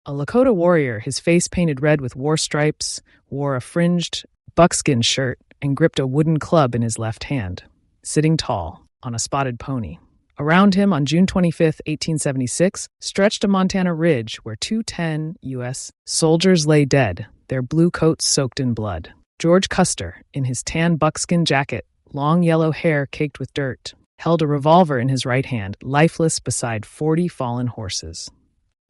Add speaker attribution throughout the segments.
Speaker 1: A Lakota warrior, his face painted red with war stripes, wore a fringed buckskin shirt and gripped a wooden club in his left hand, sitting tall on a spotted pony. Around him on June 25, 1876, stretched a Montana ridge where 210 U.S. soldiers lay dead, their blue coats soaked in blood. George Custer, in his tan buckskin jacket, long yellow hair caked with dirt, held a revolver in his right hand, lifeless beside 40 fallen horses.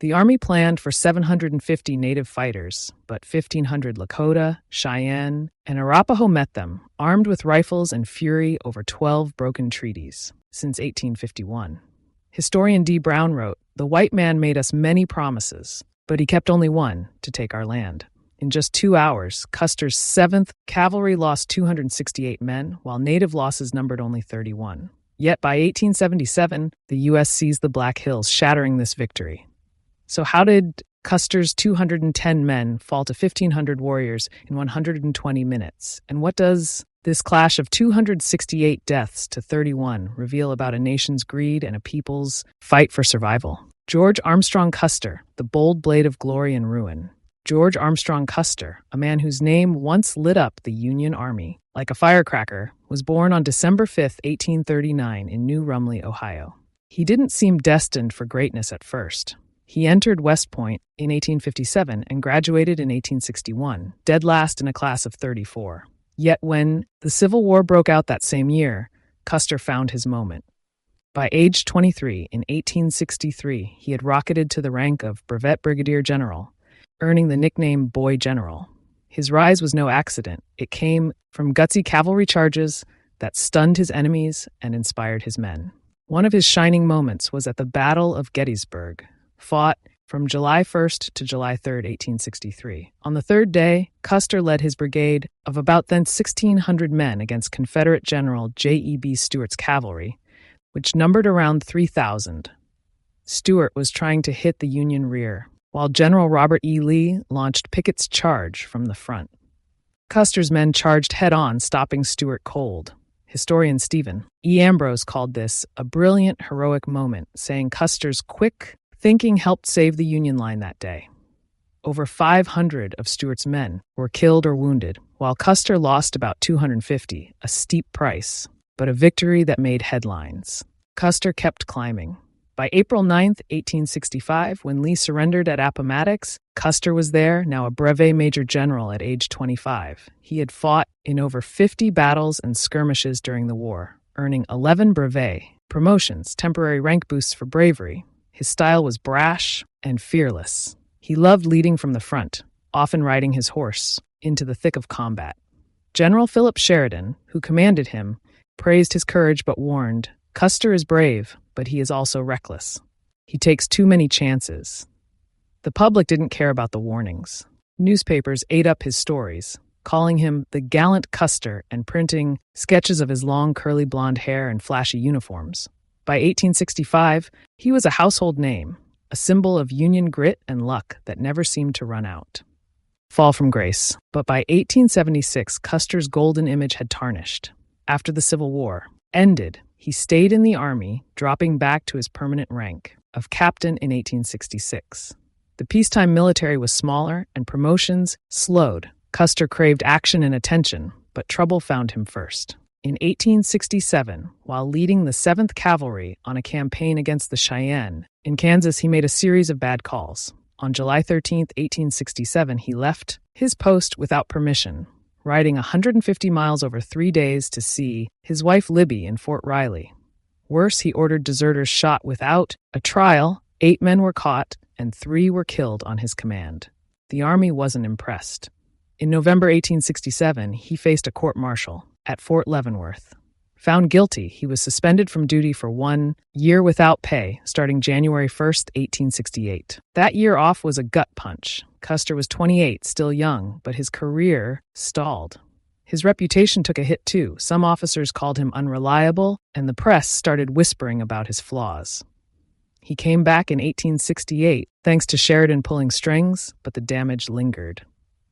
Speaker 1: The Army planned for 750 native fighters, but 1,500 Lakota, Cheyenne, and Arapaho met them, armed with rifles and fury over 12 broken treaties since 1851. Historian D. Brown wrote, "The white man made us many promises, but he kept only one, to take our land." In just 2 hours, Custer's 7th Cavalry lost 268 men, while native losses numbered only 31. Yet by 1877, the U.S. seized the Black Hills, shattering this victory. So how did Custer's 210 men fall to 1,500 warriors in 120 minutes? And what does this clash of 268 deaths to 31 reveal about a nation's greed and a people's fight for survival? George Armstrong Custer, the bold blade of glory and ruin. George Armstrong Custer, a man whose name once lit up the Union Army like a firecracker, was born on December 5, 1839 in New Rumley, Ohio. He didn't seem destined for greatness at first. He entered West Point in 1857 and graduated in 1861, dead last in a class of 34. Yet when the Civil War broke out that same year, Custer found his moment. By age 23, in 1863, he had rocketed to the rank of Brevet Brigadier General, earning the nickname Boy General. His rise was no accident. It came from gutsy cavalry charges that stunned his enemies and inspired his men. One of his shining moments was at the Battle of Gettysburg, fought from July 1st to July 3rd, 1863. On the third day, Custer led his brigade of about then 1,600 men against Confederate General J.E.B. Stuart's cavalry, which numbered around 3,000. Stuart was trying to hit the Union rear, while General Robert E. Lee launched Pickett's charge from the front. Custer's men charged head-on, stopping Stuart cold. Historian Stephen E. Ambrose called this a brilliant, heroic moment, saying Custer's quick thinking helped save the Union line that day. Over 500 of Stuart's men were killed or wounded, while Custer lost about 250, a steep price, but a victory that made headlines. Custer kept climbing. By April 9, 1865, when Lee surrendered at Appomattox, Custer was there, now a brevet major general at age 25. He had fought in over 50 battles and skirmishes during the war, earning 11 brevet promotions, temporary rank boosts for bravery. His style was brash and fearless. He loved leading from the front, often riding his horse into the thick of combat. General Philip Sheridan, who commanded him, praised his courage but warned, "Custer is brave, but he is also reckless. He takes too many chances." The public didn't care about the warnings. Newspapers ate up his stories, calling him the gallant Custer and printing sketches of his long curly blonde hair and flashy uniforms. By 1865, he was a household name, a symbol of Union grit and luck that never seemed to run out. Fall from grace. But by 1876, Custer's golden image had tarnished. After the Civil War ended, he stayed in the Army, dropping back to his permanent rank of captain in 1866. The peacetime military was smaller and promotions slowed. Custer craved action and attention, but trouble found him first. In 1867, while leading the 7th Cavalry on a campaign against the Cheyenne in Kansas, he made a series of bad calls. On July 13, 1867, he left his post without permission, riding 150 miles over 3 days to see his wife Libby in Fort Riley. Worse, he ordered deserters shot without a trial. 8 men were caught, and 3 were killed on his command. The Army wasn't impressed. In November 1867, he faced a court-martial at Fort Leavenworth. Found guilty, he was suspended from duty for 1 year without pay, starting January 1st, 1868. That year off was a gut punch. Custer was 28, still young, but his career stalled. His reputation took a hit too. Some officers called him unreliable, and the press started whispering about his flaws. He came back in 1868, thanks to Sheridan pulling strings, but the damage lingered.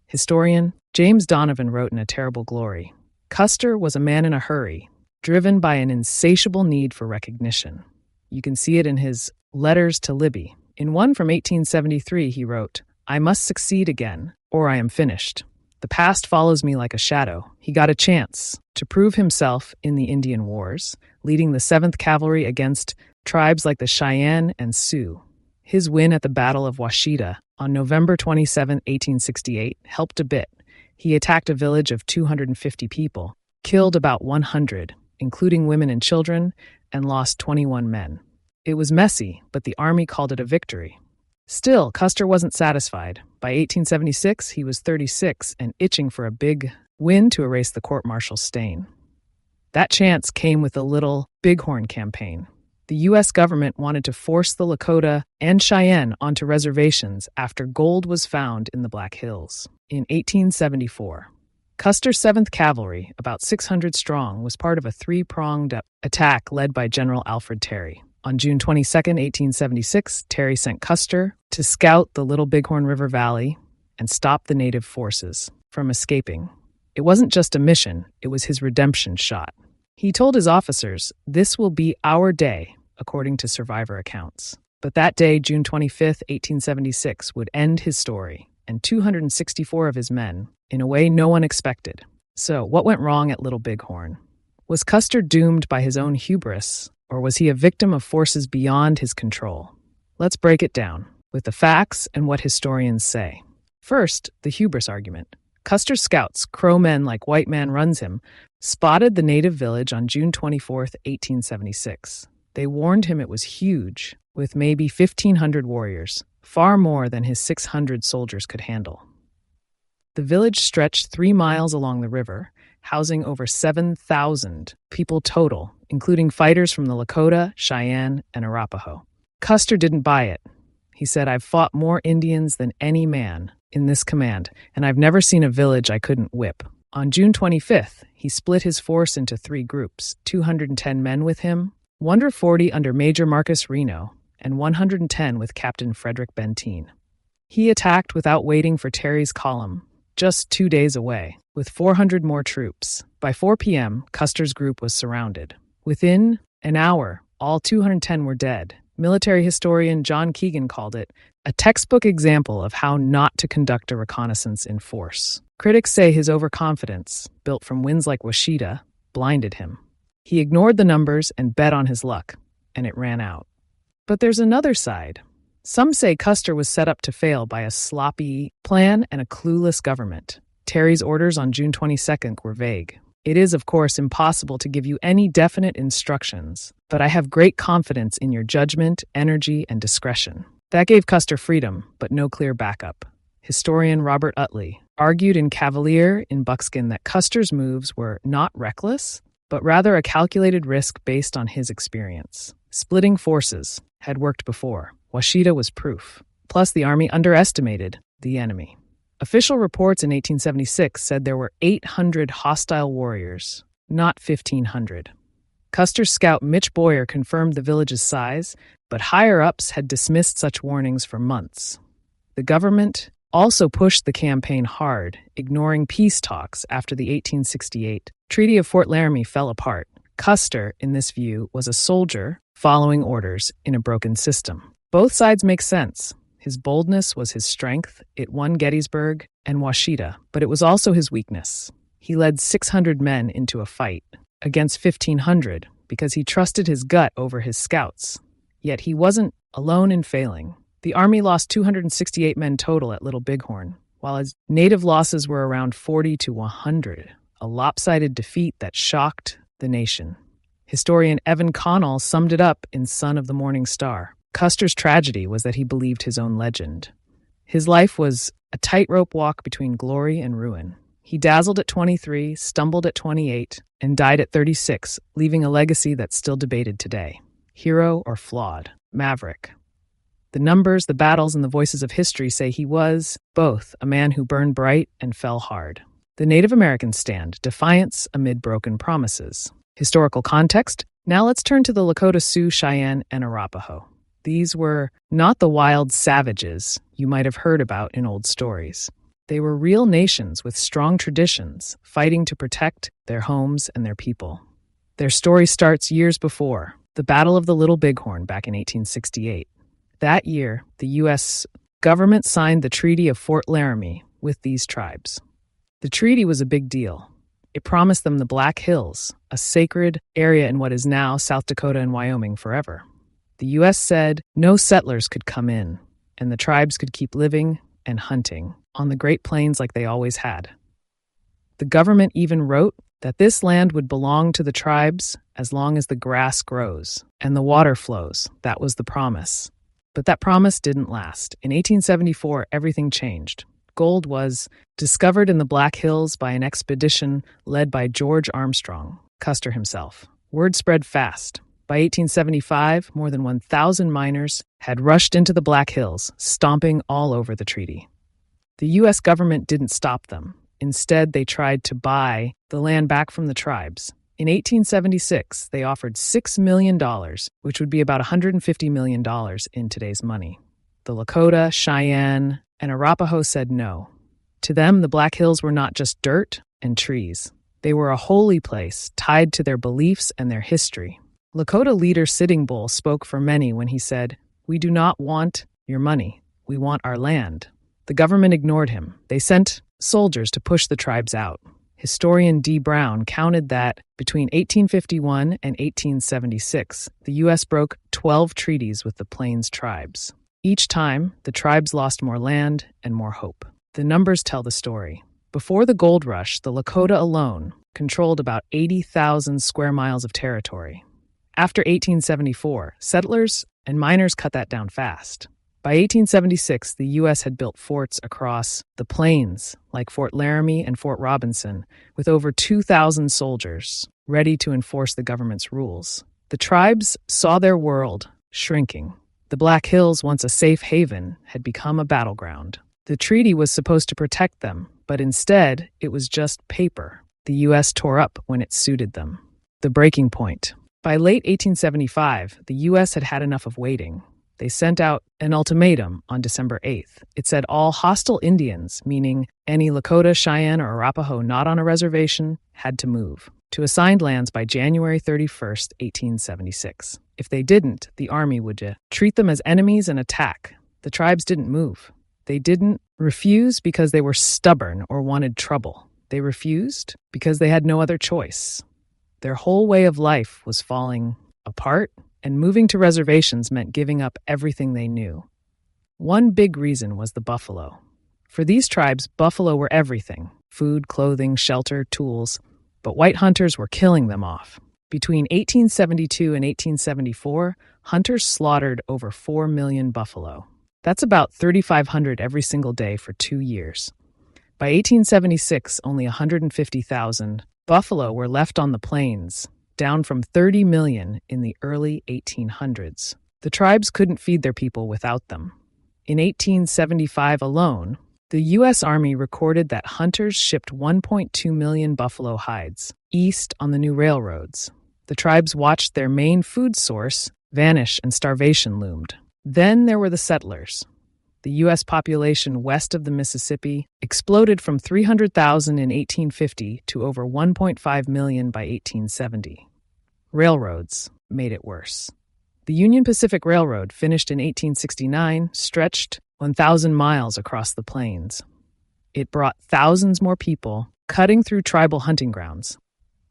Speaker 1: Historian James Donovan wrote in A Terrible Glory, "Custer was a man in a hurry, driven by an insatiable need for recognition. You can see it in his letters to Libby. In one from 1873, he wrote, "I must succeed again, or I am finished. The past follows me like a shadow." He got a chance to prove himself in the Indian Wars, leading the 7th Cavalry against tribes like the Cheyenne and Sioux. His win at the Battle of Washita on November 27, 1868, helped a bit. He attacked a village of 250 people, killed about 100, including women and children, and lost 21 men. It was messy, but the army called it a victory. Still, Custer wasn't satisfied. By 1876, he was 36 and itching for a big win to erase the court-martial stain. That chance came with the Little Bighorn campaign. The U.S. government wanted to force the Lakota and Cheyenne onto reservations after gold was found in the Black Hills. In 1874, Custer's 7th Cavalry, about 600 strong, was part of a three-pronged attack led by General Alfred Terry. On June 22, 1876, Terry sent Custer to scout the Little Bighorn River Valley and stop the native forces from escaping. It wasn't just a mission, it was his redemption shot. He told his officers, "This will be our day," according to survivor accounts. But that day, June 25, 1876, would end his story, and 264 of his men, in a way no one expected. So, what went wrong at Little Bighorn? Was Custer doomed by his own hubris, or was he a victim of forces beyond his control? Let's break it down, with the facts and what historians say. First, the hubris argument. Custer's scouts, Crow men like White Man Runs Him, spotted the native village on June 24, 1876. They warned him it was huge, with maybe 1,500 warriors, far more than his 600 soldiers could handle. The village stretched 3 miles along the river, housing over 7,000 people total, including fighters from the Lakota, Cheyenne, and Arapaho. Custer didn't buy it. He said, "I've fought more Indians than any man in this command, and I've never seen a village I couldn't whip." On June 25th, he split his force into 3 groups, 210 men with him, 140 under Major Marcus Reno, and 110 with Captain Frederick Benteen. He attacked without waiting for Terry's column, just 2 days away, with 400 more troops. By 4 p.m., Custer's group was surrounded. Within an hour, all 210 were dead. Military historian John Keegan called it a textbook example of how not to conduct a reconnaissance in force. Critics say his overconfidence, built from wins like Washita, blinded him. He ignored the numbers and bet on his luck, and it ran out. But there's another side. Some say Custer was set up to fail by a sloppy plan and a clueless government. Terry's orders on June 22nd were vague. It is, of course, impossible to give you any definite instructions, but I have great confidence in your judgment, energy, and discretion. That gave Custer freedom, but no clear backup. Historian Robert Utley argued in Cavalier in Buckskin that Custer's moves were not reckless, but rather a calculated risk based on his experience. Splitting forces had worked before. Washita was proof. Plus, the army underestimated the enemy. Official reports in 1876 said there were 800 hostile warriors, not 1,500. Custer's scout Mitch Boyer confirmed the village's size, but higher-ups had dismissed such warnings for months. The government also pushed the campaign hard, ignoring peace talks after the 1868 Treaty of Fort Laramie fell apart. Custer, in this view, was a soldier following orders in a broken system. Both sides make sense. His boldness was his strength. It won Gettysburg and Washita, but it was also his weakness. He led 600 men into a fight against 1,500 because he trusted his gut over his scouts. Yet he wasn't alone in failing. The army lost 268 men total at Little Bighorn, while his native losses were around 40 to 100, a lopsided defeat that shocked the nation. Historian Evan Connell summed it up in Son of the Morning Star. Custer's tragedy was that he believed his own legend. His life was a tightrope walk between glory and ruin. He dazzled at 23, stumbled at 28, and died at 36, leaving a legacy that's still debated today. Hero or flawed? Maverick. The numbers, the battles, and the voices of history say he was, both, a man who burned bright and fell hard. The Native Americans stand, defiance amid broken promises. Historical context? Now let's turn to the Lakota, Sioux, Cheyenne, and Arapaho. These were not the wild savages you might have heard about in old stories. They were real nations with strong traditions, fighting to protect their homes and their people. Their story starts years before, the Battle of the Little Bighorn back in 1868. That year, the U.S. government signed the Treaty of Fort Laramie with these tribes. The treaty was a big deal. It promised them the Black Hills, a sacred area in what is now South Dakota and Wyoming forever. The U.S. said no settlers could come in, and the tribes could keep living and hunting on the Great Plains like they always had. The government even wrote that this land would belong to the tribes as long as the grass grows and the water flows. That was the promise. But that promise didn't last. In 1874, everything changed. Gold was discovered in the Black Hills by an expedition led by George Armstrong Custer himself. Word spread fast. By 1875, more than 1,000 miners had rushed into the Black Hills, stomping all over the treaty. The U.S. government didn't stop them. Instead, they tried to buy the land back from the tribes. In 1876, they offered $6 million, which would be about $150 million in today's money. The Lakota, Cheyenne, and Arapaho said no. To them, the Black Hills were not just dirt and trees. They were a holy place tied to their beliefs and their history. Lakota leader Sitting Bull spoke for many when he said, "We do not want your money. We want our land." The government ignored him. They sent soldiers to push the tribes out. Historian D. Brown counted that between 1851 and 1876, the U.S. broke 12 treaties with the Plains tribes. Each time, the tribes lost more land and more hope. The numbers tell the story. Before the gold rush, the Lakota alone controlled about 80,000 square miles of territory. After 1874, settlers and miners cut that down fast. By 1876, the U.S. had built forts across the plains, like Fort Laramie and Fort Robinson, with over 2,000 soldiers ready to enforce the government's rules. The tribes saw their world shrinking. The Black Hills, once a safe haven, had become a battleground. The treaty was supposed to protect them, but instead, it was just paper the U.S. tore up when it suited them. The breaking point. By late 1875, the U.S. had had enough of waiting. They sent out an ultimatum on December 8th. It said all hostile Indians, meaning any Lakota, Cheyenne, or Arapaho not on a reservation, had to move to assigned lands by January 31st, 1876. If they didn't, the army would treat them as enemies and attack. The tribes didn't move. They didn't refuse because they were stubborn or wanted trouble. They refused because they had no other choice. Their whole way of life was falling apart, and moving to reservations meant giving up everything they knew. One big reason was the buffalo. For these tribes, buffalo were everything: food, clothing, shelter, tools. But white hunters were killing them off. Between 1872 and 1874, hunters slaughtered over 4 million buffalo. That's about 3,500 every single day for 2 years. By 1876, only 150,000 buffalo were left on the plains, down from 30 million in the early 1800s. The tribes couldn't feed their people without them. In 1875 alone, the U.S. Army recorded that hunters shipped 1.2 million buffalo hides east on the new railroads. The tribes watched their main food source vanish and starvation loomed. Then there were the settlers. The U.S. population west of the Mississippi exploded from 300,000 in 1850 to over 1.5 million by 1870. Railroads made it worse. The Union Pacific Railroad, finished in 1869, stretched 1,000 miles across the plains. It brought thousands more people, cutting through tribal hunting grounds.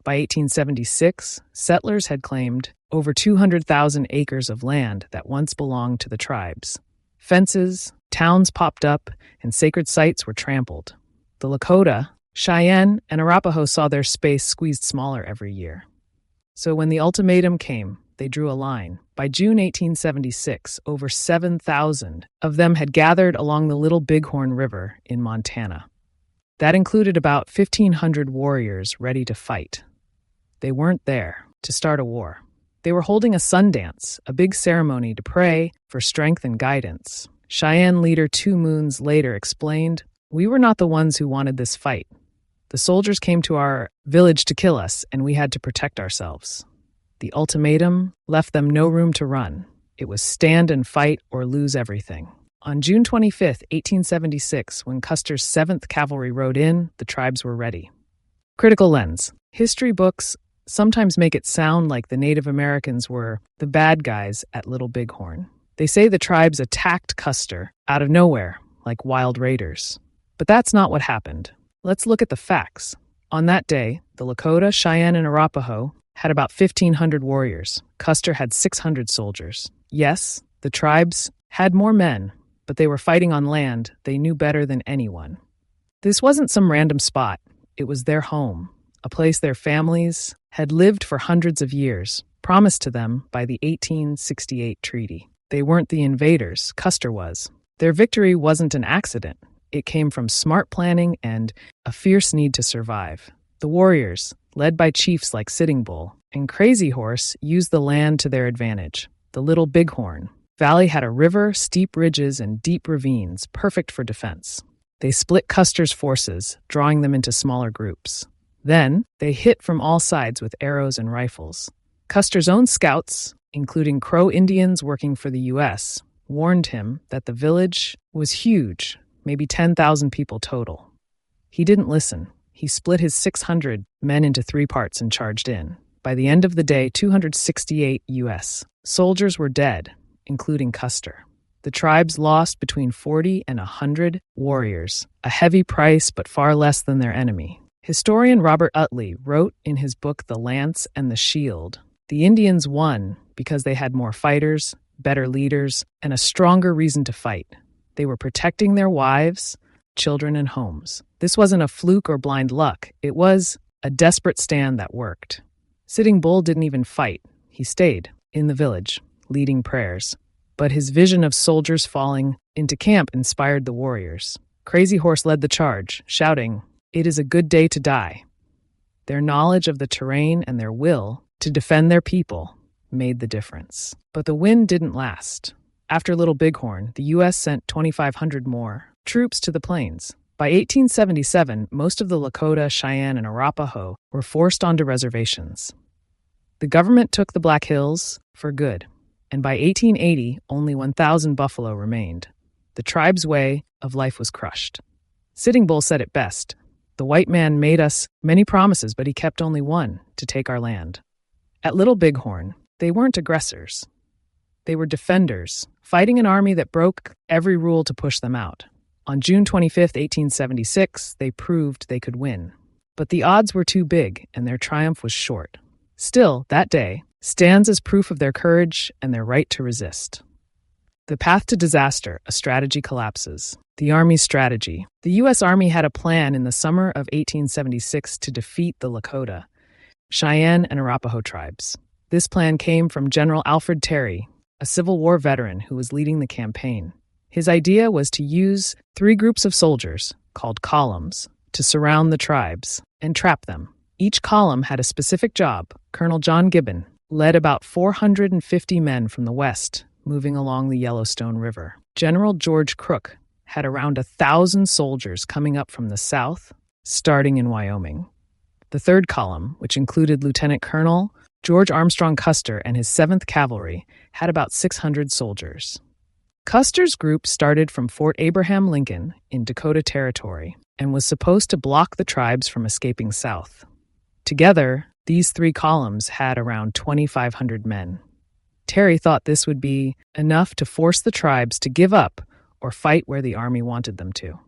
Speaker 1: By 1876, settlers had claimed over 200,000 acres of land that once belonged to the tribes. Fences, towns popped up, and sacred sites were trampled. The Lakota, Cheyenne, and Arapaho saw their space squeezed smaller every year. So when the ultimatum came, they drew a line. By June 1876, over 7,000 of them had gathered along the Little Bighorn River in Montana. That included about 1,500 warriors ready to fight. They weren't there to start a war. They were holding a sun dance, a big ceremony to pray for strength and guidance. Cheyenne leader 2 moons later explained, "We were not the ones who wanted this fight. The soldiers came to our village to kill us, and we had to protect ourselves." The ultimatum left them no room to run. It was stand and fight or lose everything. On June 25, 1876, when Custer's 7th Cavalry rode in, the tribes were ready. Critical lens. History books sometimes make it sound like the Native Americans were the bad guys at Little Bighorn. They say the tribes attacked Custer out of nowhere, like wild raiders. But that's not what happened. Let's look at the facts. On that day, the Lakota, Cheyenne, and Arapaho had about 1,500 warriors. Custer had 600 soldiers. Yes, the tribes had more men, but they were fighting on land they knew better than anyone. This wasn't some random spot. It was their home, a place their families had lived for hundreds of years, promised to them by the 1868 treaty. They weren't the invaders, Custer was. Their victory wasn't an accident. It came from smart planning and a fierce need to survive. The warriors, led by chiefs like Sitting Bull and Crazy Horse, used the land to their advantage. The Little Bighorn Valley had a river, steep ridges, and deep ravines, perfect for defense. They split Custer's forces, drawing them into smaller groups. Then, they hit from all sides with arrows and rifles. Custer's own scouts, including Crow Indians working for the U.S., warned him that the village was huge, maybe 10,000 people total. He didn't listen. He split his 600 men into 3 parts and charged in. By the end of the day, 268 U.S. soldiers were dead, including Custer. The tribes lost between 40 and 100 warriors, a heavy price but far less than their enemy. Historian Robert Utley wrote in his book The Lance and the Shield, "The Indians won because they had more fighters, better leaders, and a stronger reason to fight. They were protecting their wives, children, and homes. This wasn't a fluke or blind luck. It was a desperate stand that worked." Sitting Bull didn't even fight. He stayed in the village, leading prayers. But his vision of soldiers falling into camp inspired the warriors. Crazy Horse led the charge, shouting, "It is a good day to die." Their knowledge of the terrain and their will to defend their people made the difference. But the win didn't last. After Little Bighorn, the U.S. sent 2,500 more troops to the plains. By 1877, most of the Lakota, Cheyenne, and Arapaho were forced onto reservations. The government took the Black Hills for good, and by 1880, only 1,000 buffalo remained. The tribe's way of life was crushed. Sitting Bull said it best, "The white man made us many promises, but he kept only one, to take our land." At Little Bighorn, they weren't aggressors. They were defenders, fighting an army that broke every rule to push them out. On June 25, 1876, they proved they could win. But the odds were too big, and their triumph was short. Still, that day stands as proof of their courage and their right to resist. The path to disaster, a strategy collapses. The Army's strategy. The U.S. Army had a plan in the summer of 1876 to defeat the Lakota, Cheyenne, and Arapaho tribes. This plan came from General Alfred Terry, a Civil War veteran who was leading the campaign. His idea was to use 3 groups of soldiers, called columns, to surround the tribes and trap them. Each column had a specific job. Colonel John Gibbon led about 450 men from the west, moving along the Yellowstone River. General George Crook had around 1,000 soldiers coming up from the south, starting in Wyoming. The 3rd column, which included Lieutenant Colonel George Armstrong Custer and his 7th Cavalry, had about 600 soldiers. Custer's group started from Fort Abraham Lincoln in Dakota Territory and was supposed to block the tribes from escaping south. Together, these 3 columns had around 2,500 men. Terry thought this would be enough to force the tribes to give up or fight where the army wanted them to.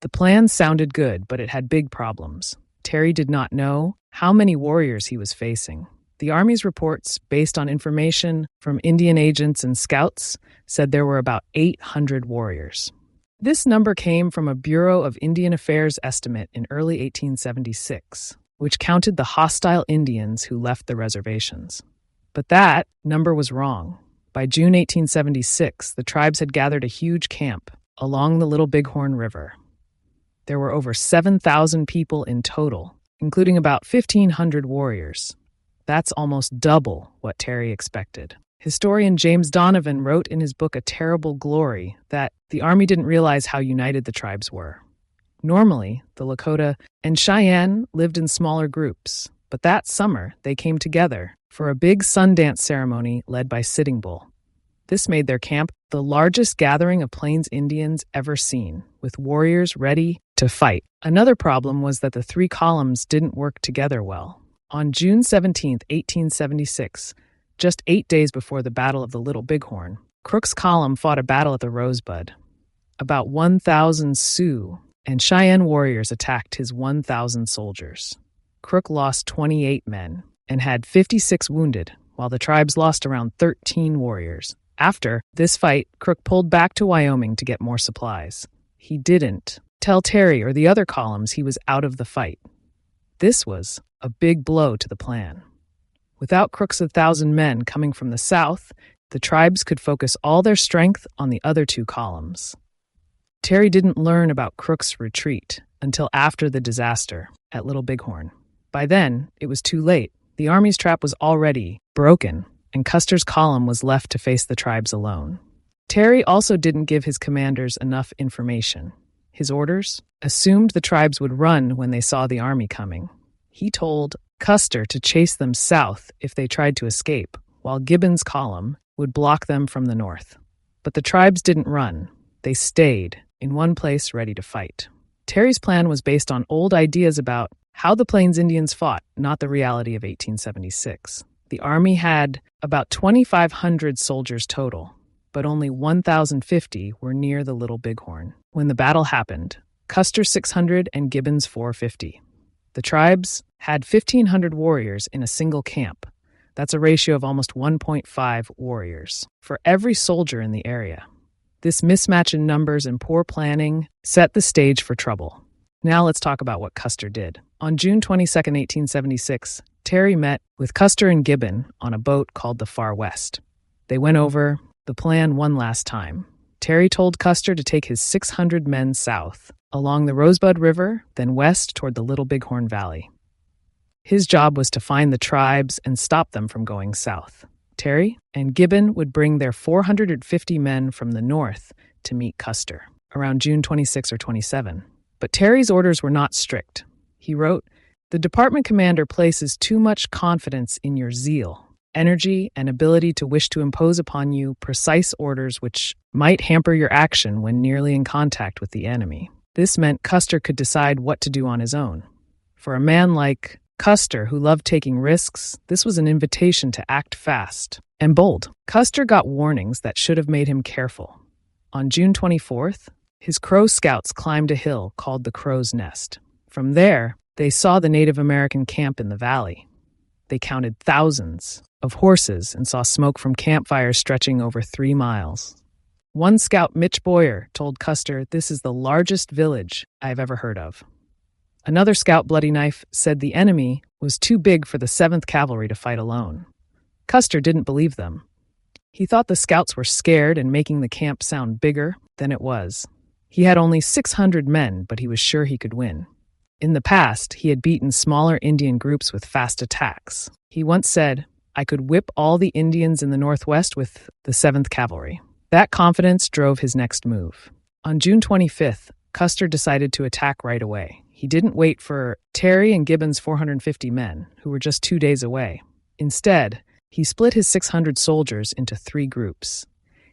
Speaker 1: The plan sounded good, but it had big problems. Terry did not know how many warriors he was facing. The Army's reports, based on information from Indian agents and scouts, said there were about 800 warriors. This number came from a Bureau of Indian Affairs estimate in early 1876, which counted the hostile Indians who left the reservations. But that number was wrong. By June 1876, the tribes had gathered a huge camp along the Little Bighorn River. There were over 7,000 people in total, including about 1,500 warriors. That's almost double what Terry expected. Historian James Donovan wrote in his book A Terrible Glory that the Army didn't realize how united the tribes were. Normally, the Lakota and Cheyenne lived in smaller groups, but that summer they came together for a big Sundance ceremony led by Sitting Bull. This made their camp the largest gathering of Plains Indians ever seen, with warriors ready to fight. Another problem was that the 3 columns didn't work together well. On June 17, 1876, just 8 days before the Battle of the Little Bighorn, Crook's column fought a battle at the Rosebud. About 1,000 Sioux and Cheyenne warriors attacked his 1,000 soldiers. Crook lost 28 men and had 56 wounded, while the tribes lost around 13 warriors. After this fight, Crook pulled back to Wyoming to get more supplies. He didn't tell Terry or the other columns he was out of the fight. This was a big blow to the plan. Without Crook's 1,000 men coming from the south, the tribes could focus all their strength on the other two columns. Terry didn't learn about Crook's retreat until after the disaster at Little Bighorn. By then, it was too late. The Army's trap was already broken, and Custer's column was left to face the tribes alone. Terry also didn't give his commanders enough information. His orders assumed the tribes would run when they saw the army coming. He told Custer to chase them south if they tried to escape, while Gibbon's column would block them from the north. But the tribes didn't run. They stayed in one place ready to fight. Terry's plan was based on old ideas about how the Plains Indians fought, not the reality of 1876. The Army had about 2,500 soldiers total, but only 1,050 were near the Little Bighorn. When the battle happened, Custer 600 and Gibbon's 450. The tribes had 1,500 warriors in a single camp. That's a ratio of almost 1.5 warriors for every soldier in the area. This mismatch in numbers and poor planning set the stage for trouble. Now let's talk about what Custer did. On June 22, 1876, Terry met with Custer and Gibbon on a boat called the Far West. They went over the plan one last time. Terry told Custer to take his 600 men south, along the Rosebud River, then west toward the Little Bighorn Valley. His job was to find the tribes and stop them from going south. Terry and Gibbon would bring their 450 men from the north to meet Custer around June 26 or 27. But Terry's orders were not strict. He wrote, "The department commander places too much confidence in your zeal, energy, and ability to wish to impose upon you precise orders which might hamper your action when nearly in contact with the enemy." This meant Custer could decide what to do on his own. For a man like Custer, who loved taking risks, this was an invitation to act fast and bold. Custer got warnings that should have made him careful. On June 24th, his Crow scouts climbed a hill called the Crow's Nest. From there, they saw the Native American camp in the valley. They counted thousands of horses and saw smoke from campfires stretching over 3 miles. One scout, Mitch Boyer, told Custer, "This is the largest village I've ever heard of." Another scout, Bloody Knife, said the enemy was too big for the 7th Cavalry to fight alone. Custer didn't believe them. He thought the scouts were scared and making the camp sound bigger than it was. He had only 600 men, but he was sure he could win. In the past, he had beaten smaller Indian groups with fast attacks. He once said, "I could whip all the Indians in the Northwest with the 7th Cavalry." That confidence drove his next move. On June 25th, Custer decided to attack right away. He didn't wait for Terry and Gibbon's 450 men, who were just 2 days away. Instead, he split his 600 soldiers into 3 groups.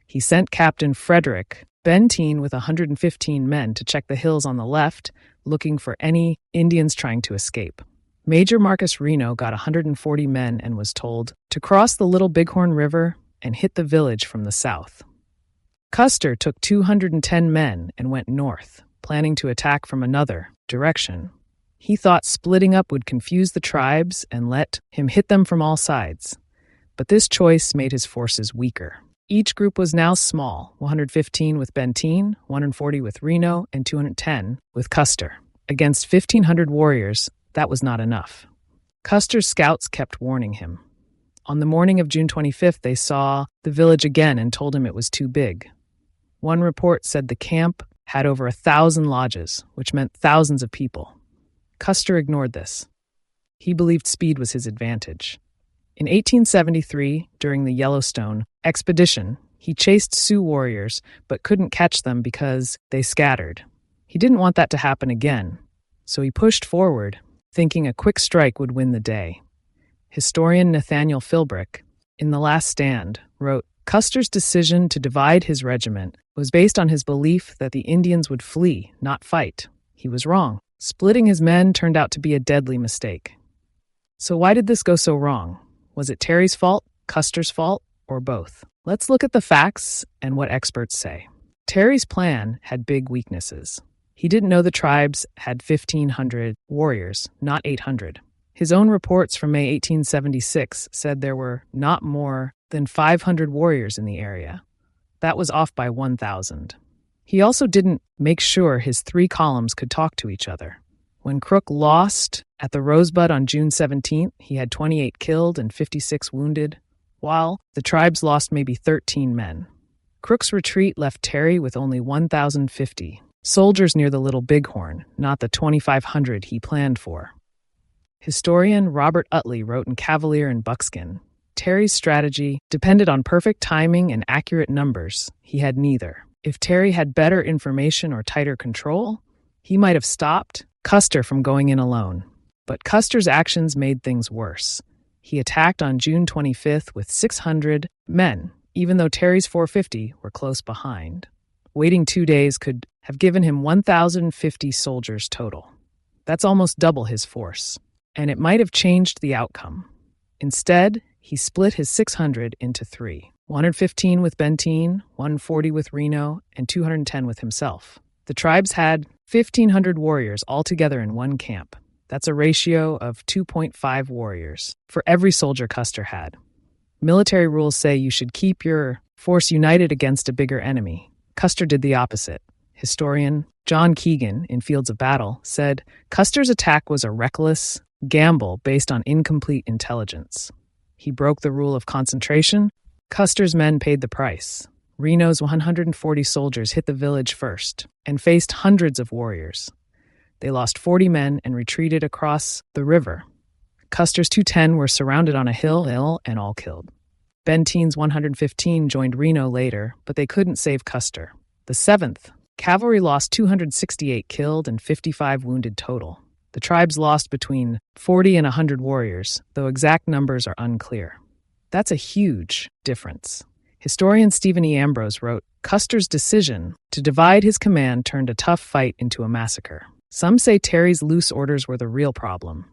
Speaker 1: He sent Captain Frederick Benteen with 115 men to check the hills on the left, looking for any Indians trying to escape. Major Marcus Reno got 140 men and was told to cross the Little Bighorn River and hit the village from the south. Custer took 210 men and went north, planning to attack from another direction. He thought splitting up would confuse the tribes and let him hit them from all sides. But this choice made his forces weaker. Each group was now small, 115 with Benteen, 140 with Reno, and 210 with Custer. Against 1,500 warriors, that was not enough. Custer's scouts kept warning him. On the morning of June 25th, they saw the village again and told him it was too big. One report said the camp had over 1,000 lodges, which meant thousands of people. Custer ignored this. He believed speed was his advantage. In 1873, during the Yellowstone expedition, he chased Sioux warriors but couldn't catch them because they scattered. He didn't want that to happen again, so he pushed forward, thinking a quick strike would win the day. Historian Nathaniel Philbrick, in The Last Stand, wrote, "Custer's decision to divide his regiment was based on his belief that the Indians would flee, not fight. He was wrong. Splitting his men turned out to be a deadly mistake." So why did this go so wrong? Was it Terry's fault? Custer's fault? or both? Let's look at the facts and what experts say. Terry's plan had big weaknesses. He didn't know the tribes had 1,500 warriors, not 800. His own reports from May 1876 said there were not more than 500 warriors in the area. That was off by 1,000. He also didn't make sure his 3 columns could talk to each other. When Crook lost at the Rosebud on June 17th, he had 28 killed and 56 wounded, while the tribes lost maybe 13 men. Crook's retreat left Terry with only 1,050 soldiers near the Little Bighorn, not the 2,500 he planned for. Historian Robert Utley wrote in Cavalry and Buckskin, Terry's strategy depended on perfect timing and accurate numbers. He had neither. If Terry had better information or tighter control, he might have stopped Custer from going in alone. But Custer's actions made things worse. He attacked on June 25th with 600 men, even though Terry's 450 were close behind. Waiting 2 days could have given him 1,050 soldiers total. That's almost double his force, and it might have changed the outcome. Instead, he split his 600 into 3. 115 with Benteen, 140 with Reno, and 210 with himself. The tribes had 1,500 warriors all together in one camp. That's a ratio of 2.5 warriors for every soldier Custer had. Military rules say you should keep your force united against a bigger enemy. Custer did the opposite. Historian John Keegan, in Fields of Battle, said Custer's attack was a reckless gamble based on incomplete intelligence. He broke the rule of concentration. Custer's men paid the price. Reno's 140 soldiers hit the village first and faced hundreds of warriors. They lost 40 men and retreated across the river. Custer's 210 were surrounded on a hill and all killed. Benteen's 115 joined Reno later, but they couldn't save Custer. The 7th Cavalry lost 268 killed and 55 wounded total. The tribes lost between 40 and 100 warriors, though exact numbers are unclear. That's a huge difference. Historian Stephen E. Ambrose wrote, Custer's decision to divide his command turned a tough fight into a massacre. Some say Terry's loose orders were the real problem.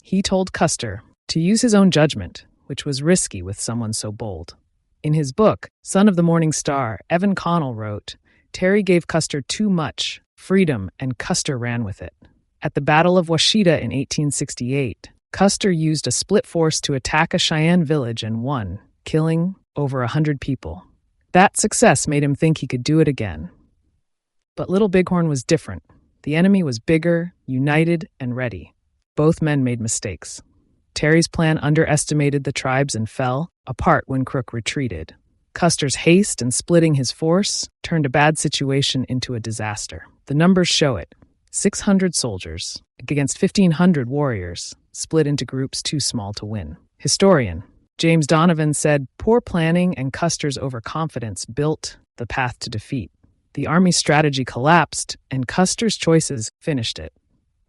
Speaker 1: He told Custer to use his own judgment, which was risky with someone so bold. In his book, Son of the Morning Star, Evan Connell wrote, Terry gave Custer too much freedom and Custer ran with it. At the Battle of Washita in 1868, Custer used a split force to attack a Cheyenne village and won, killing over 100 people. That success made him think he could do it again. But Little Bighorn was different. The enemy was bigger, united, and ready. Both men made mistakes. Terry's plan underestimated the tribes and fell apart when Crook retreated. Custer's haste and splitting his force turned a bad situation into a disaster. The numbers show it. 600 soldiers against 1,500 warriors, split into groups too small to win. Historian James Donovan said, poor planning and Custer's overconfidence built the path to defeat. The Army's strategy collapsed, and Custer's choices finished it.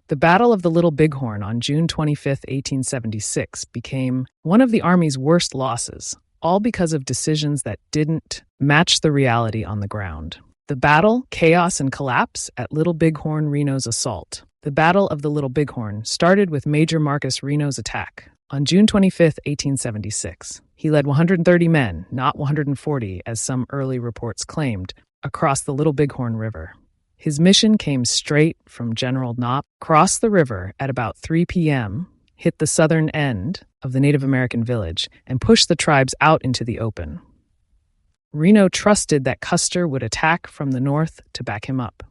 Speaker 1: The Battle of the Little Bighorn on June 25, 1876, became one of the Army's worst losses, all because of decisions that didn't match the reality on the ground. The battle, chaos, and collapse at Little Bighorn Reno's assault. The Battle of the Little Bighorn started with Major Marcus Reno's attack. On June 25, 1876, he led 130 men, not 140 as some early reports claimed, across the Little Bighorn River. His mission came straight from General Knopp, crossed the river at about 3 p.m., hit the southern end of the Native American village, and pushed the tribes out into the open. Reno trusted that Custer would attack from the north to back him up.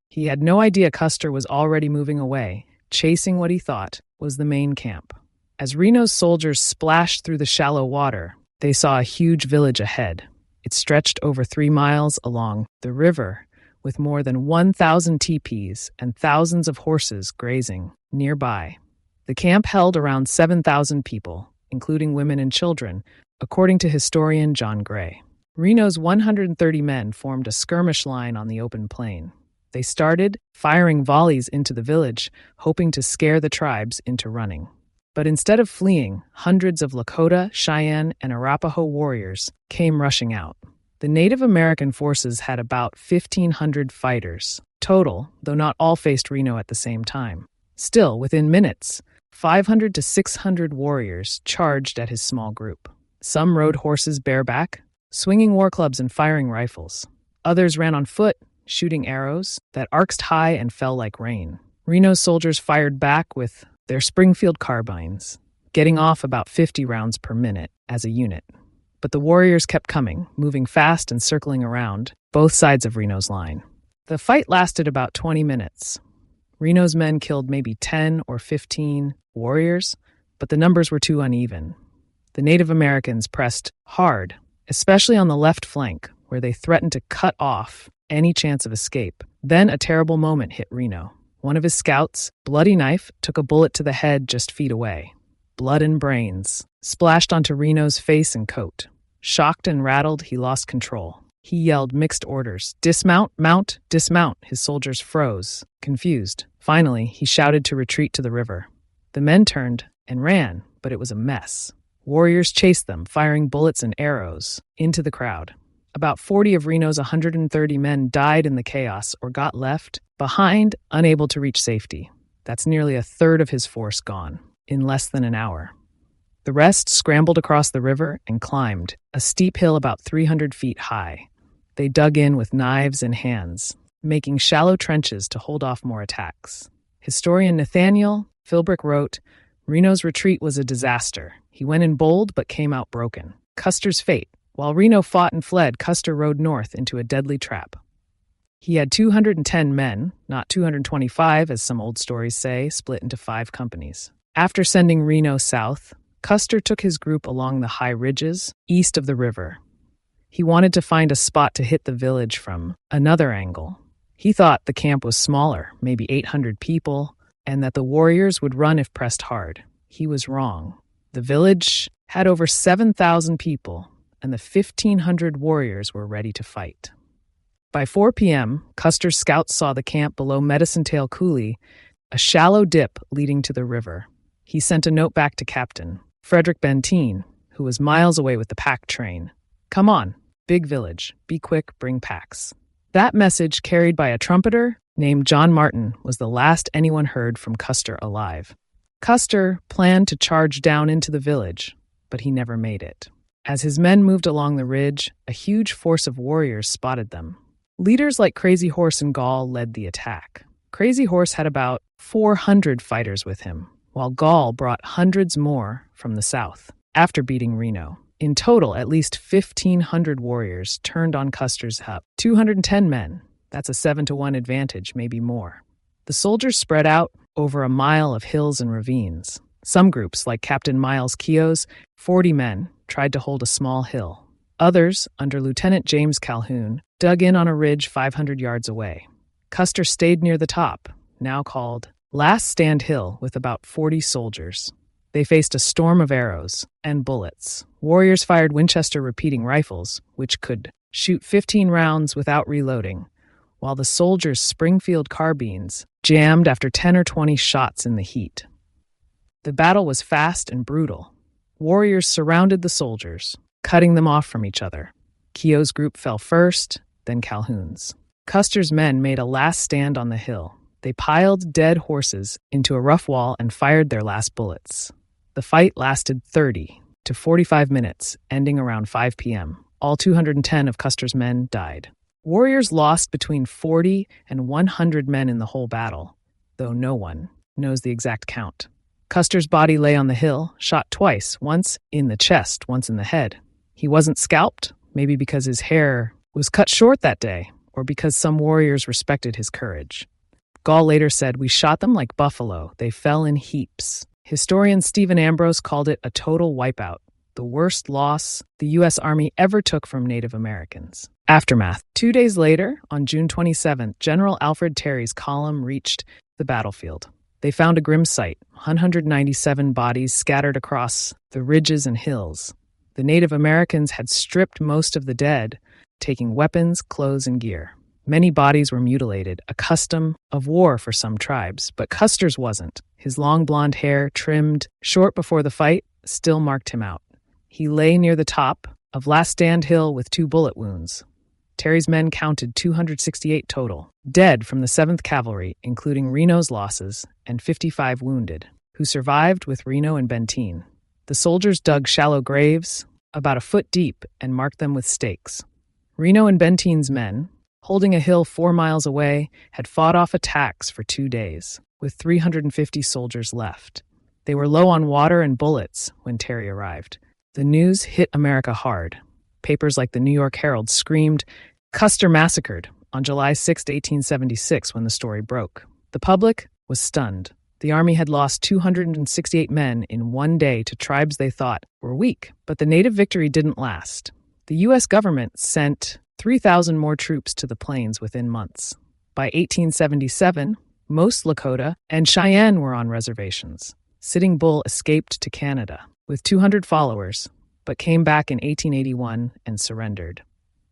Speaker 1: He had no idea Custer was already moving away, chasing what he thought was the main camp. As Reno's soldiers splashed through the shallow water, they saw a huge village ahead. It stretched over 3 miles along the river, with more than 1,000 teepees and thousands of horses grazing nearby. The camp held around 7,000 people, including women and children, according to historian John Gray. Reno's 130 men formed a skirmish line on the open plain. They started firing volleys into the village, hoping to scare the tribes into running. But instead of fleeing, hundreds of Lakota, Cheyenne, and Arapaho warriors came rushing out. The Native American forces had about 1,500 fighters total, though not all faced Reno at the same time. Still, within minutes, 500 to 600 warriors charged at his small group. Some rode horses bareback, swinging war clubs and firing rifles. Others ran on foot, shooting arrows that arced high and fell like rain. Reno's soldiers fired back with their Springfield carbines, getting off about 50 rounds per minute as a unit. But the warriors kept coming, moving fast and circling around both sides of Reno's line. The fight lasted about 20 minutes. Reno's men killed maybe 10 or 15 warriors, but the numbers were too uneven. The Native Americans pressed hard, especially on the left flank, where they threatened to cut off any chance of escape. Then a terrible moment hit Reno. One of his scouts, bloody knife, took a bullet to the head just feet away. Blood and brains splashed onto Reno's face and coat. Shocked and rattled, he lost control. He yelled mixed orders. Dismount, mount, dismount. His soldiers froze, confused. Finally, he shouted to retreat to the river. The men turned and ran, but it was a mess. Warriors chased them, firing bullets and arrows into the crowd. About 40 of Reno's 130 men died in the chaos or got left behind, unable to reach safety. That's nearly a third of his force gone in less than an hour. The rest scrambled across the river and climbed a steep hill about 300 feet high. They dug in with knives in hands, making shallow trenches to hold off more attacks. Historian Nathaniel Philbrick wrote, "Reno's retreat was a disaster. He went in bold but came out broken. Custer's fate. While Reno fought and fled, Custer rode north into a deadly trap. He had 210 men, not 225 as some old stories say, split into 5 companies. After sending Reno south, Custer took his group along the high ridges east of the river. He wanted to find a spot to hit the village from another angle. He thought the camp was smaller, maybe 800 people, and that the warriors would run if pressed hard. He was wrong. The village had over 7,000 people, and the 1,500 warriors were ready to fight. By 4 p.m., Custer's scouts saw the camp below Medicine Tail Coulee, a shallow dip leading to the river. He sent a note back to Captain Frederick Benteen, who was miles away with the pack train. "Come on, big village. Be quick, bring packs." That message, carried by a trumpeter named John Martin, was the last anyone heard from Custer alive. Custer planned to charge down into the village, but he never made it. As his men moved along the ridge, a huge force of warriors spotted them. Leaders like Crazy Horse and Gall led the attack. Crazy Horse had about 400 fighters with him, while Gall brought hundreds more from the south. After beating Reno, in total, at least 1,500 warriors turned on Custer's hut. 210 men. That's a 7-to-1 advantage, maybe more. The soldiers spread out over a mile of hills and ravines. Some groups, like Captain Miles Keogh's 40 men, tried to hold a small hill. Others, under Lieutenant James Calhoun, dug in on a ridge 500 yards away. Custer stayed near the top, now called Last Stand Hill, with about 40 soldiers. They faced a storm of arrows and bullets. Warriors fired Winchester repeating rifles, which could shoot 15 rounds without reloading, while the soldiers' Springfield carbines jammed after 10 or 20 shots in the heat. The battle was fast and brutal. Warriors surrounded the soldiers, cutting them off from each other. Keogh's group fell first, then Calhoun's. Custer's men made a last stand on the hill. They piled dead horses into a rough wall and fired their last bullets. The fight lasted 30 to 45 minutes, ending around 5 p.m. All 210 of Custer's men died. Warriors lost between 40 and 100 men in the whole battle, though no one knows the exact count. Custer's body lay on the hill, shot twice, once in the chest, once in the head. He wasn't scalped, maybe because his hair was cut short that day, or because some warriors respected his courage. Gall later said, "We shot them like buffalo. They fell in heaps." Historian Stephen Ambrose called it a total wipeout, the worst loss the U.S. Army ever took from Native Americans. Aftermath. 2 days later, on June 27th, General Alfred Terry's column reached the battlefield. They found a grim sight, 197 bodies scattered across the ridges and hills. The Native Americans had stripped most of the dead, taking weapons, clothes, and gear. Many bodies were mutilated, a custom of war for some tribes, but Custer's wasn't. His long blonde hair, trimmed short before the fight, still marked him out. He lay near the top of Last Stand Hill with 2 bullet wounds. Terry's men counted 268 total, dead from the 7th Cavalry, including Reno's losses, and 55 wounded, who survived with Reno and Benteen. The soldiers dug shallow graves about a foot deep, and marked them with stakes. Reno and Benteen's men, holding a hill 4 miles away, had fought off attacks for 2 days, with 350 soldiers left. They were low on water and bullets when Terry arrived. The news hit America hard. Papers like the New York Herald screamed, "Custer massacred," on July 6, 1876, when the story broke. The public was stunned. The Army had lost 268 men in 1 day to tribes they thought were weak, but the native victory didn't last. The U.S. government sent 3,000 more troops to the plains within months. By 1877, most Lakota and Cheyenne were on reservations. Sitting Bull escaped to Canada with 200 followers, but came back in 1881 and surrendered.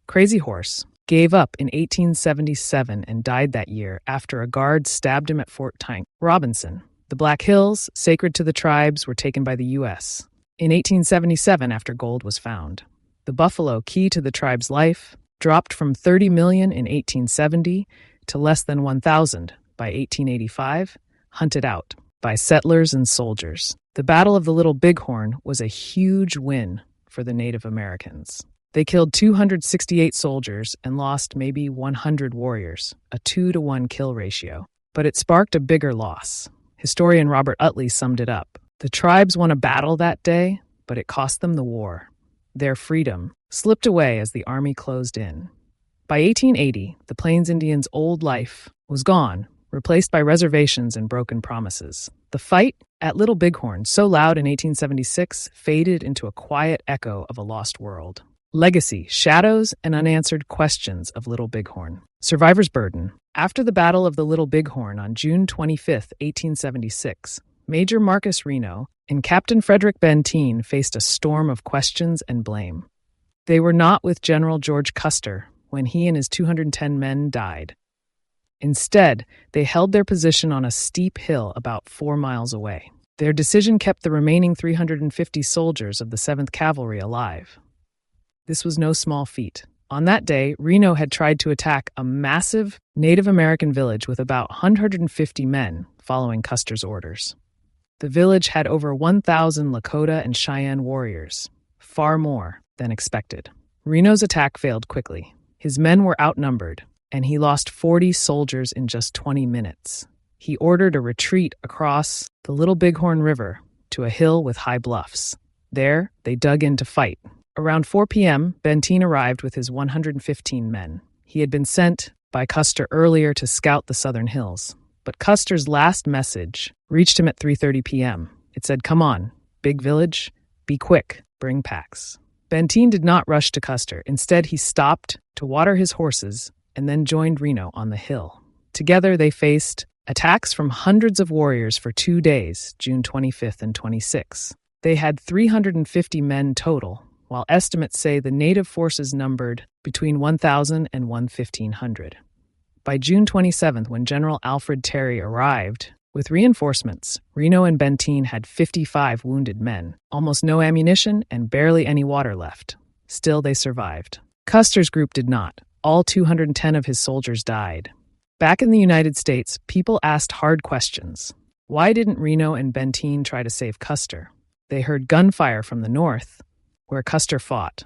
Speaker 1: Crazy Horse gave up in 1877 and died that year after a guard stabbed him at Fort Tank. Robinson. The Black Hills, sacred to the tribes, were taken by the U.S. in 1877 after gold was found. The buffalo, key to the tribe's life, dropped from 30 million in 1870 to less than 1,000 by 1885, hunted out by settlers and soldiers. The Battle of the Little Bighorn was a huge win for the Native Americans. They killed 268 soldiers and lost maybe 100 warriors, a 2-to-1 kill ratio. But it sparked a bigger loss. Historian Robert Utley summed it up. The tribes won a battle that day, but it cost them the war. Their freedom slipped away as the Army closed in. By 1880, the Plains Indians' old life was gone, replaced by reservations and broken promises. The fight at Little Bighorn, so loud in 1876, faded into a quiet echo of a lost world. Legacy, shadows, and unanswered questions of Little Bighorn. Survivor's burden. After the Battle of the Little Bighorn on June 25, 1876, Major Marcus Reno and Captain Frederick Benteen faced a storm of questions and blame. They were not with General George Custer when he and his 210 men died. Instead, they held their position on a steep hill about 4 miles away. Their decision kept the remaining 350 soldiers of the 7th Cavalry alive. This was no small feat. On that day, Reno had tried to attack a massive Native American village with about 150 men, following Custer's orders. The village had over 1,000 Lakota and Cheyenne warriors, far more than expected. Reno's attack failed quickly. His men were outnumbered, and he lost 40 soldiers in just 20 minutes. He ordered a retreat across the Little Bighorn River to a hill with high bluffs. There, they dug in to fight. Around 4 p.m., Benteen arrived with his 115 men. He had been sent by Custer earlier to scout the southern hills. But Custer's last message reached him at 3:30 p.m. It said, "Come on, big village, be quick, bring packs." Benteen did not rush to Custer. Instead, he stopped to water his horses and then joined Reno on the hill. Together, they faced attacks from hundreds of warriors for 2 days, June 25th and 26th. They had 350 men total, while estimates say the native forces numbered between 1,000 and 1,500. By June 27th, when General Alfred Terry arrived with reinforcements, Reno and Benteen had 55 wounded men, almost no ammunition, and barely any water left. Still, they survived. Custer's group did not. All 210 of his soldiers died. Back in the United States, people asked hard questions. Why didn't Reno and Benteen try to save Custer? They heard gunfire from the north, where Custer fought.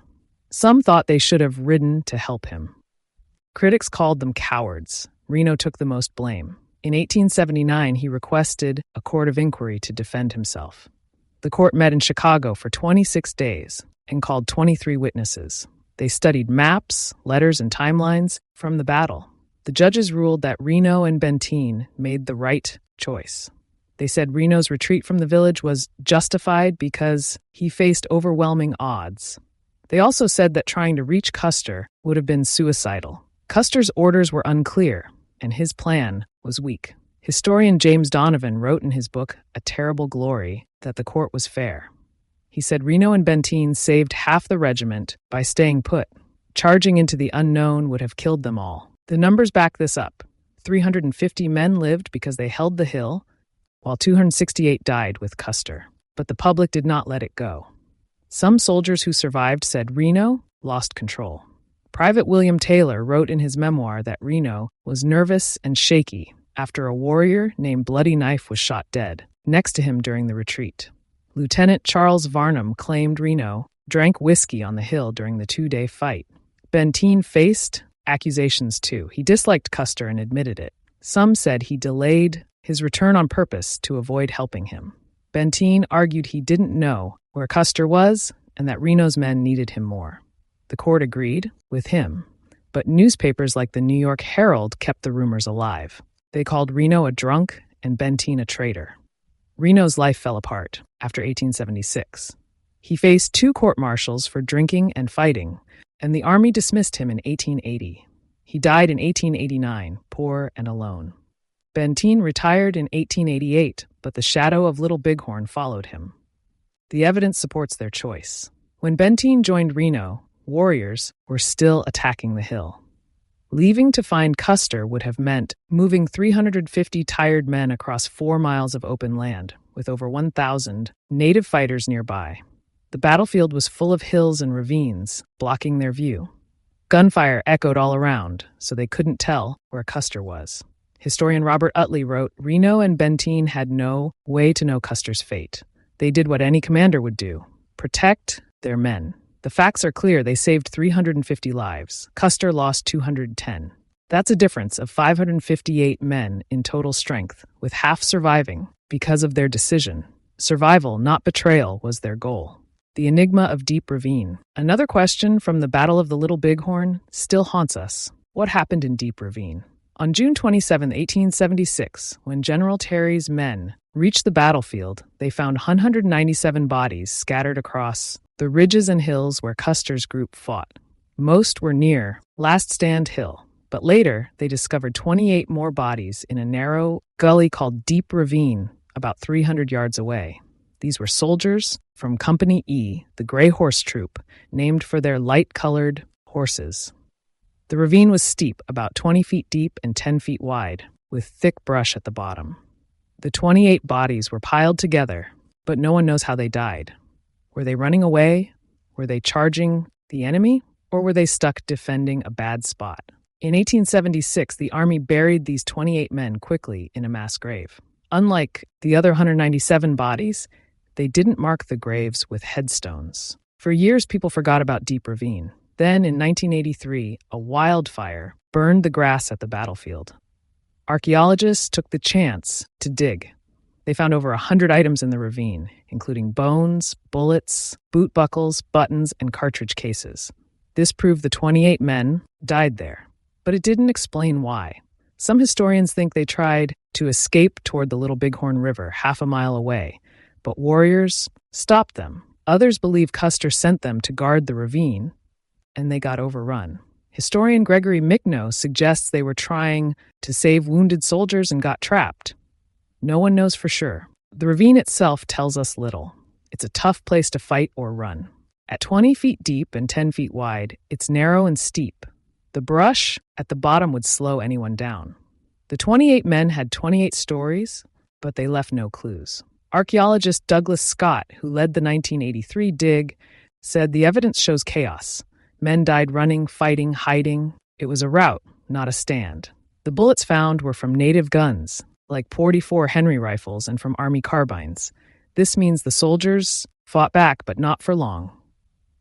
Speaker 1: Some thought they should have ridden to help him. Critics called them cowards. Reno took the most blame. In 1879, he requested a court of inquiry to defend himself. The court met in Chicago for 26 days and called 23 witnesses. They studied maps, letters, and timelines from the battle. The judges ruled that Reno and Benteen made the right choice. They said Reno's retreat from the village was justified because he faced overwhelming odds. They also said that trying to reach Custer would have been suicidal. Custer's orders were unclear, and his plan was weak. Historian James Donovan wrote in his book, A Terrible Glory, that the court was fair. He said Reno and Benteen saved half the regiment by staying put. Charging into the unknown would have killed them all. The numbers back this up. 350 men lived because they held the hill, while 268 died with Custer. But the public did not let it go. Some soldiers who survived said Reno lost control. Private William Taylor wrote in his memoir that Reno was nervous and shaky after a warrior named Bloody Knife was shot dead next to him during the retreat. Lieutenant Charles Varnum claimed Reno drank whiskey on the hill during the two-day fight. Benteen faced accusations too. He disliked Custer and admitted it. Some said he delayed his return on purpose to avoid helping him. Benteen argued he didn't know where Custer was and that Reno's men needed him more. The court agreed with him, but newspapers like the New York Herald kept the rumors alive. They called Reno a drunk and Benteen a traitor. Reno's life fell apart after 1876. He faced 2 court-martials for drinking and fighting, and the army dismissed him in 1880. He died in 1889, poor and alone. Benteen retired in 1888, but the shadow of Little Bighorn followed him. The evidence supports their choice. When Benteen joined Reno, warriors were still attacking the hill. Leaving to find Custer would have meant moving 350 tired men across 4 miles of open land, with over 1,000 native fighters nearby. The battlefield was full of hills and ravines, blocking their view. Gunfire echoed all around, so they couldn't tell where Custer was. Historian Robert Utley wrote, Reno and Benteen had no way to know Custer's fate. They did what any commander would do, protect their men. The facts are clear. They saved 350 lives. Custer lost 210. That's a difference of 558 men in total strength, with half surviving because of their decision. Survival, not betrayal, was their goal. The enigma of Deep Ravine. Another question from the Battle of the Little Bighorn still haunts us. What happened in Deep Ravine? On June 27, 1876, when General Terry's men reached the battlefield, they found 197 bodies scattered across the ridges and hills where Custer's group fought. Most were near Last Stand Hill, but later they discovered 28 more bodies in a narrow gully called Deep Ravine, about 300 yards away. These were soldiers from Company E, the Gray Horse Troop, named for their light-colored horses. The ravine was steep, about 20 feet deep and 10 feet wide, with thick brush at the bottom. The 28 bodies were piled together, but no one knows how they died. Were they running away? Were they charging the enemy? Or were they stuck defending a bad spot? In 1876, the Army buried these 28 men quickly in a mass grave. Unlike the other 197 bodies, they didn't mark the graves with headstones. For years, people forgot about Deep Ravine. Then, in 1983, a wildfire burned the grass at the battlefield. Archaeologists took the chance to dig. They found over 100 items in the ravine, including bones, bullets, boot buckles, buttons, and cartridge cases. This proved the 28 men died there, but it didn't explain why. Some historians think they tried to escape toward the Little Bighorn River, half a mile away, but warriors stopped them. Others believe Custer sent them to guard the ravine, and they got overrun. Historian Gregory Mickno suggests they were trying to save wounded soldiers and got trapped. No one knows for sure. The ravine itself tells us little. It's a tough place to fight or run. At 20 feet deep and 10 feet wide, it's narrow and steep. The brush at the bottom would slow anyone down. The 28 men had 28 stories, but they left no clues. Archaeologist Douglas Scott, who led the 1983 dig, said the evidence shows chaos. Men died running, fighting, hiding. It was a rout, not a stand. The bullets found were from native guns, like .44 Henry rifles, and from Army carbines. This means the soldiers fought back, but not for long.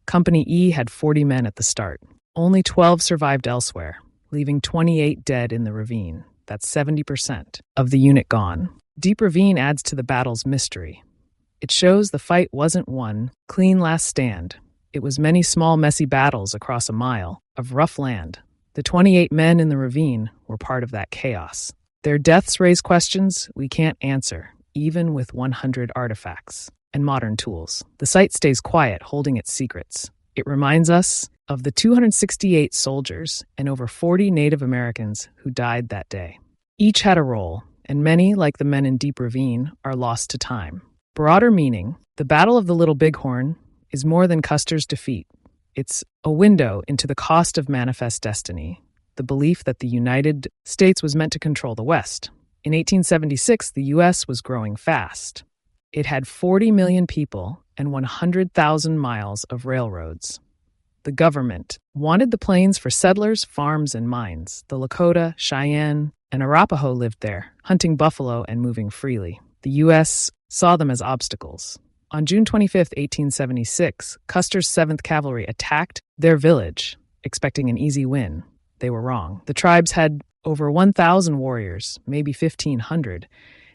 Speaker 1: Company E had 40 men at the start. Only 12 survived elsewhere, leaving 28 dead in the ravine. That's 70% of the unit gone. Deep Ravine adds to the battle's mystery. It shows the fight wasn't one clean last stand. It was many small, messy battles across a mile of rough land. The 28 men in the ravine were part of that chaos. Their deaths raise questions we can't answer, even with 100 artifacts and modern tools. The site stays quiet, holding its secrets. It reminds us of the 268 soldiers and over 40 Native Americans who died that day. Each had a role, and many, like the men in Deep Ravine, are lost to time. Broader meaning, the Battle of the Little Bighorn is more than Custer's defeat. It's a window into the cost of manifest destiny, the belief that the United States was meant to control the West. In 1876, the U.S. was growing fast. It had 40 million people and 100,000 miles of railroads. The government wanted the plains for settlers, farms, and mines. The Lakota, Cheyenne, and Arapaho lived there, hunting buffalo and moving freely. The U.S. saw them as obstacles. On June 25, 1876, Custer's 7th Cavalry attacked their village, expecting an easy win. They were wrong. The tribes had over 1,000 warriors, maybe 1,500,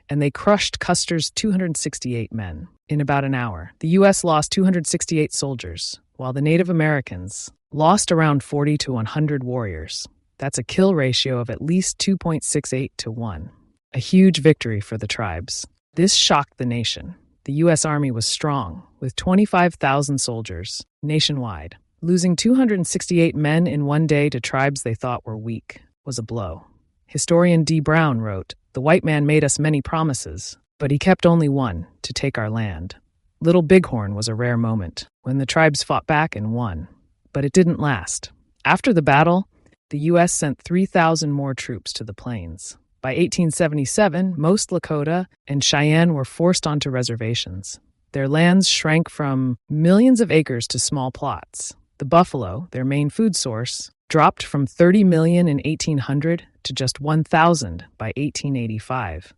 Speaker 1: and they crushed Custer's 268 men. In about an hour, the U.S. lost 268 soldiers, while the Native Americans lost around 40 to 100 warriors. That's a kill ratio of at least 2.68 to 1. A huge victory for the tribes. This shocked the nation. The U.S. Army was strong, with 25,000 soldiers nationwide. Losing 268 men in one day to tribes they thought were weak was a blow. Historian D. Brown wrote, "The white man made us many promises, but he kept only one, to take our land." Little Bighorn was a rare moment, when the tribes fought back and won. But it didn't last. After the battle, the U.S. sent 3,000 more troops to the plains. By 1877, most Lakota and Cheyenne were forced onto reservations. Their lands shrank from millions of acres to small plots. The buffalo, their main food source, dropped from 30 million in 1800 to just 1,000 by 1885,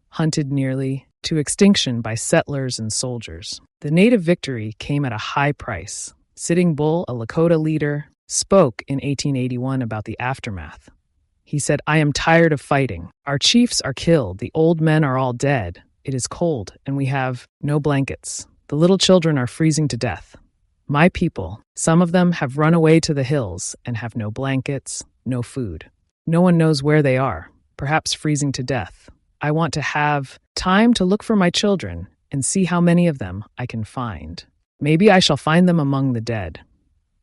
Speaker 1: hunted nearly to extinction by settlers and soldiers. The native victory came at a high price. Sitting Bull, a Lakota leader, spoke in 1881 about the aftermath. He said, "I am tired of fighting. Our chiefs are killed. The old men are all dead. It is cold, and we have no blankets. The little children are freezing to death. My people, some of them have run away to the hills and have no blankets, no food. No one knows where they are, perhaps freezing to death. I want to have time to look for my children and see how many of them I can find. Maybe I shall find them among the dead."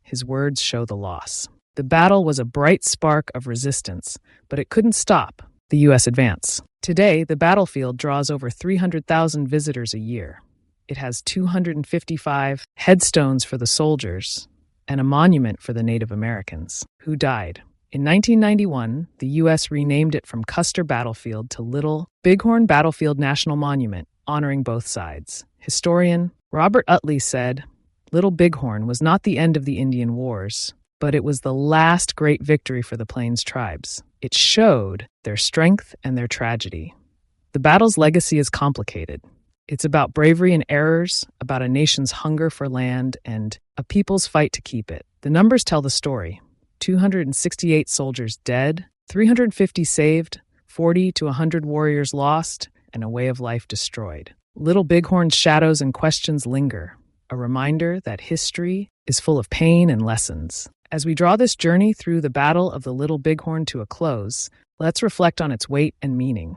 Speaker 1: His words show the loss. The battle was a bright spark of resistance, but it couldn't stop the U.S. advance. Today, the battlefield draws over 300,000 visitors a year. It has 255 headstones for the soldiers and a monument for the Native Americans who died. In 1991, the U.S. renamed it from Custer Battlefield to Little Bighorn Battlefield National Monument, honoring both sides. Historian Robert Utley said, "Little Bighorn was not the end of the Indian Wars, but it was the last great victory for the Plains tribes. It showed their strength and their tragedy." The battle's legacy is complicated. It's about bravery and errors, about a nation's hunger for land, and a people's fight to keep it. The numbers tell the story. 268 soldiers dead, 350 saved, 40 to 100 warriors lost, and a way of life destroyed. Little Bighorn's shadows and questions linger, a reminder that history is full of pain and lessons. As we draw this journey through the Battle of the Little Bighorn to a close, let's reflect on its weight and meaning.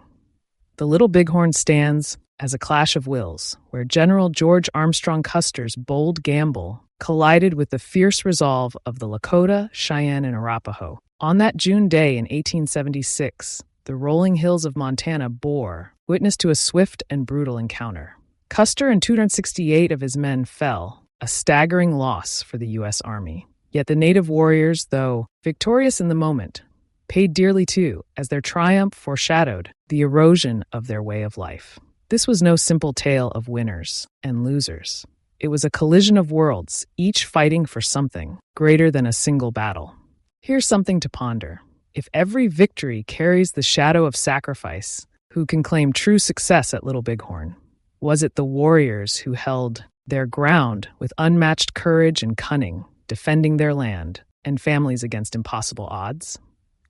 Speaker 1: The Little Bighorn stands as a clash of wills, where General George Armstrong Custer's bold gamble collided with the fierce resolve of the Lakota, Cheyenne, and Arapaho. On that June day in 1876, the rolling hills of Montana bore witness to a swift and brutal encounter. Custer and 268 of his men fell, a staggering loss for the U.S. Army. Yet the native warriors, though victorious in the moment, paid dearly too, as their triumph foreshadowed the erosion of their way of life. This was no simple tale of winners and losers. It was a collision of worlds, each fighting for something greater than a single battle. Here's something to ponder. If every victory carries the shadow of sacrifice, who can claim true success at Little Bighorn? Was it the warriors who held their ground with unmatched courage and cunning, defending their land and families against impossible odds?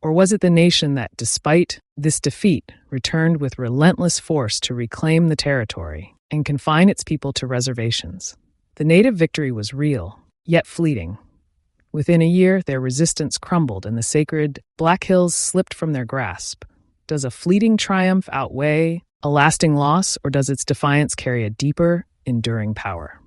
Speaker 1: Or was it the nation that, despite this defeat, returned with relentless force to reclaim the territory and confine its people to reservations? The native victory was real, yet fleeting. Within a year, their resistance crumbled and the sacred Black Hills slipped from their grasp. Does a fleeting triumph outweigh a lasting loss, or does its defiance carry a deeper, enduring power?